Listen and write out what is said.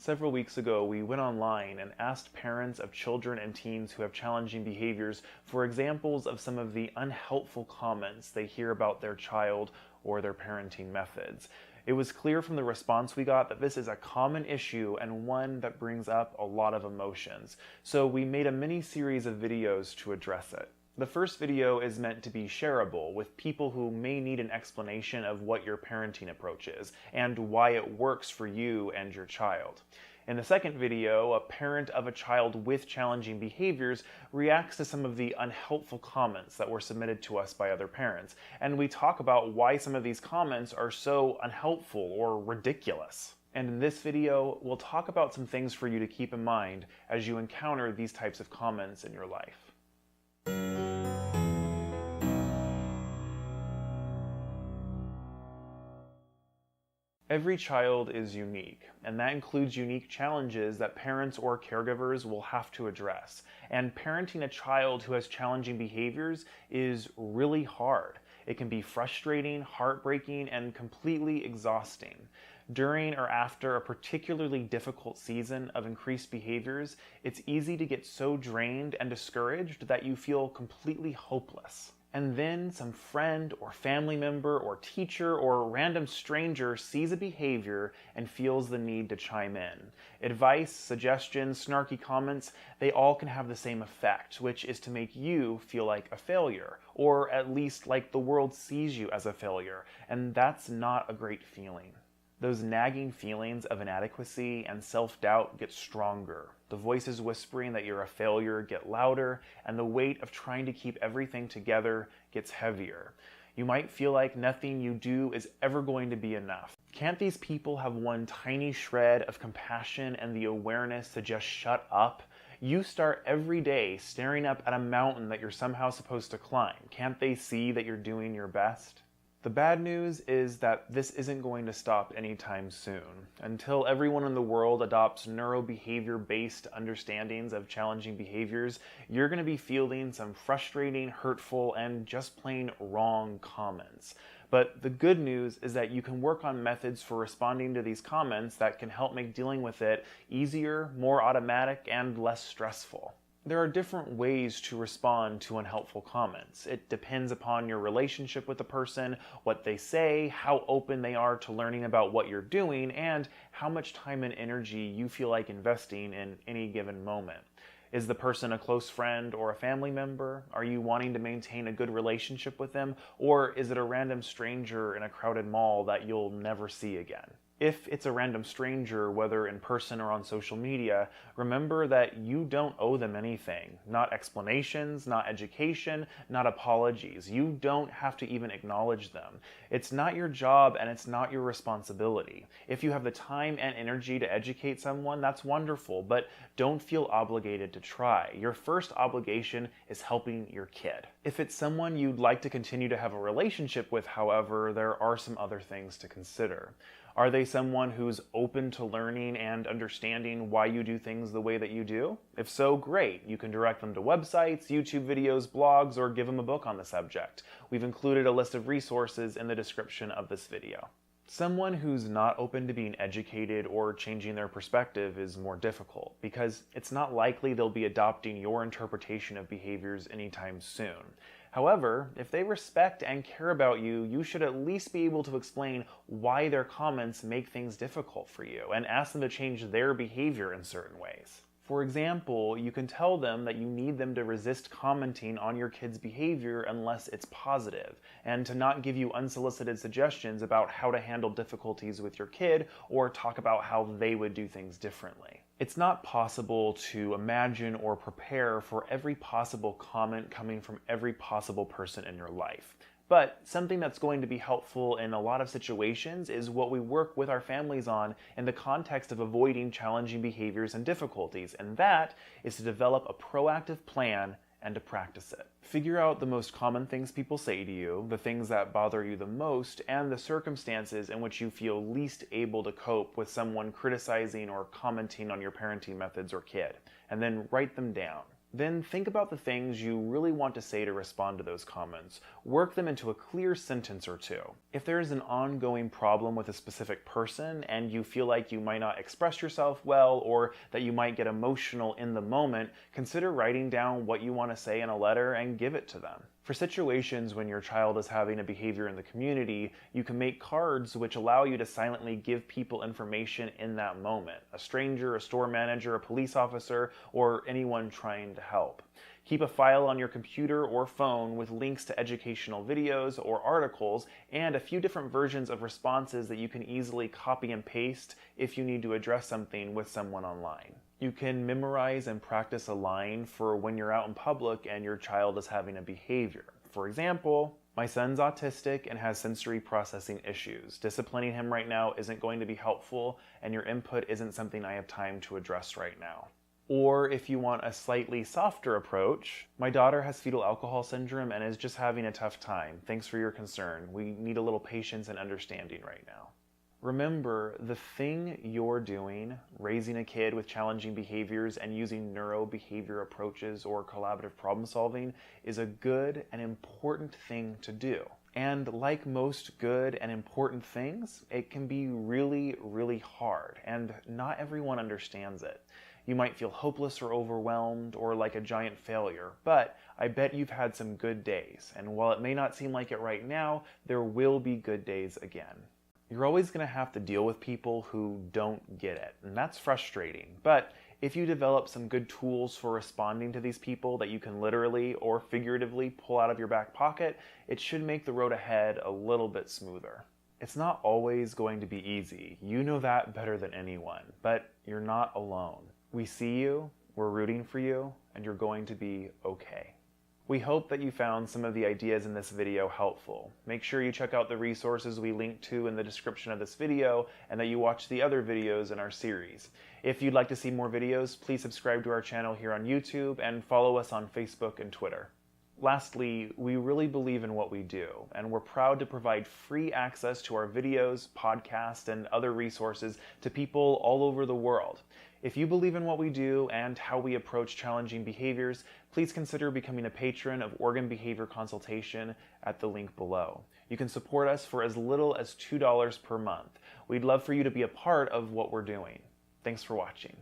Several weeks ago, we went online and asked parents of children and teens who have challenging behaviors for examples of some of the unhelpful comments they hear about their child or their parenting methods. It was clear from the response we got that this is a common issue and one that brings up a lot of emotions. So we made a mini series of videos to address it. The first video is meant to be shareable with people who may need an explanation of what your parenting approach is and why it works for you and your child. In the second video, a parent of a child with challenging behaviors reacts to some of the unhelpful comments that were submitted to us by other parents, and we talk about why some of these comments are so unhelpful or ridiculous. And in this video, we'll talk about some things for you to keep in mind as you encounter these types of comments in your life. Every child is unique, and that includes unique challenges that parents or caregivers will have to address. And parenting a child who has challenging behaviors is really hard. It can be frustrating, heartbreaking, and completely exhausting. During or after a particularly difficult season of increased behaviors, it's easy to get so drained and discouraged that you feel completely hopeless. And then some friend or family member or teacher or random stranger sees a behavior and feels the need to chime in. Advice, suggestions, snarky comments, they all can have the same effect, which is to make you feel like a failure, or at least like the world sees you as a failure, and that's not a great feeling. Those nagging feelings of inadequacy and self-doubt get stronger. The voices whispering that you're a failure get louder, and the weight of trying to keep everything together gets heavier. You might feel like nothing you do is ever going to be enough. Can't these people have one tiny shred of compassion and the awareness to just shut up? You start every day staring up at a mountain that you're somehow supposed to climb. Can't they see that you're doing your best? The bad news is that this isn't going to stop anytime soon. Until everyone in the world adopts neurobehavior-based understandings of challenging behaviors, you're going to be fielding some frustrating, hurtful, and just plain wrong comments. But the good news is that you can work on methods for responding to these comments that can help make dealing with it easier, more automatic, and less stressful. There are different ways to respond to unhelpful comments. It depends upon your relationship with the person, what they say, how open they are to learning about what you're doing, and how much time and energy you feel like investing in any given moment. Is the person a close friend or a family member? Are you wanting to maintain a good relationship with them? Or is it a random stranger in a crowded mall that you'll never see again? If it's a random stranger, whether in person or on social media, remember that you don't owe them anything. Not explanations, not education, not apologies. You don't have to even acknowledge them. It's not your job and it's not your responsibility. If you have the time and energy to educate someone, that's wonderful, but don't feel obligated to try. Your first obligation is helping your kid. If it's someone you'd like to continue to have a relationship with, however, there are some other things to consider. Are they someone who's open to learning and understanding why you do things the way that you do? If so, great. You can direct them to websites, YouTube videos, blogs, or give them a book on the subject. We've included a list of resources in the description of this video. Someone who's not open to being educated or changing their perspective is more difficult because it's not likely they'll be adopting your interpretation of behaviors anytime soon. However, if they respect and care about you, you should at least be able to explain why their comments make things difficult for you and ask them to change their behavior in certain ways. For example, you can tell them that you need them to resist commenting on your kid's behavior unless it's positive, and to not give you unsolicited suggestions about how to handle difficulties with your kid or talk about how they would do things differently. It's not possible to imagine or prepare for every possible comment coming from every possible person in your life. But something that's going to be helpful in a lot of situations is what we work with our families on in the context of avoiding challenging behaviors and difficulties, and that is to develop a proactive plan and to practice it. Figure out the most common things people say to you, the things that bother you the most, and the circumstances in which you feel least able to cope with someone criticizing or commenting on your parenting methods or kid, and then write them down. Then think about the things you really want to say to respond to those comments. Work them into a clear sentence or two. If there is an ongoing problem with a specific person and you feel like you might not express yourself well or that you might get emotional in the moment, consider writing down what you want to say in a letter and give it to them. For situations when your child is having a behavior in the community, you can make cards which allow you to silently give people information in that moment. A stranger, a store manager, a police officer, or anyone trying to help. Keep a file on your computer or phone with links to educational videos or articles and a few different versions of responses that you can easily copy and paste if you need to address something with someone online. You can memorize and practice a line for when you're out in public and your child is having a behavior. For example, my son's autistic and has sensory processing issues. Disciplining him right now isn't going to be helpful, and your input isn't something I have time to address right now. Or if you want a slightly softer approach, my daughter has fetal alcohol syndrome and is just having a tough time. Thanks for your concern. We need a little patience and understanding right now. Remember, the thing you're doing, raising a kid with challenging behaviors and using neurobehavior approaches or collaborative problem solving, is a good and important thing to do. And like most good and important things, it can be really, really hard, and not everyone understands it. You might feel hopeless or overwhelmed or like a giant failure, but I bet you've had some good days, and while it may not seem like it right now, there will be good days again. You're always going to have to deal with people who don't get it, and that's frustrating. But if you develop some good tools for responding to these people that you can literally or figuratively pull out of your back pocket, it should make the road ahead a little bit smoother. It's not always going to be easy. You know that better than anyone, but you're not alone. We see you, we're rooting for you, and you're going to be okay. We hope that you found some of the ideas in this video helpful. Make sure you check out the resources we linked to in the description of this video and that you watch the other videos in our series. If you'd like to see more videos, please subscribe to our channel here on YouTube and follow us on Facebook and Twitter. Lastly, we really believe in what we do, and we're proud to provide free access to our videos, podcasts, and other resources to people all over the world. If you believe in what we do and how we approach challenging behaviors, please consider becoming a patron of Organ Behavior Consultation at the link below. You can support us for as little as $2 per month. We'd love for you to be a part of what we're doing. Thanks for watching.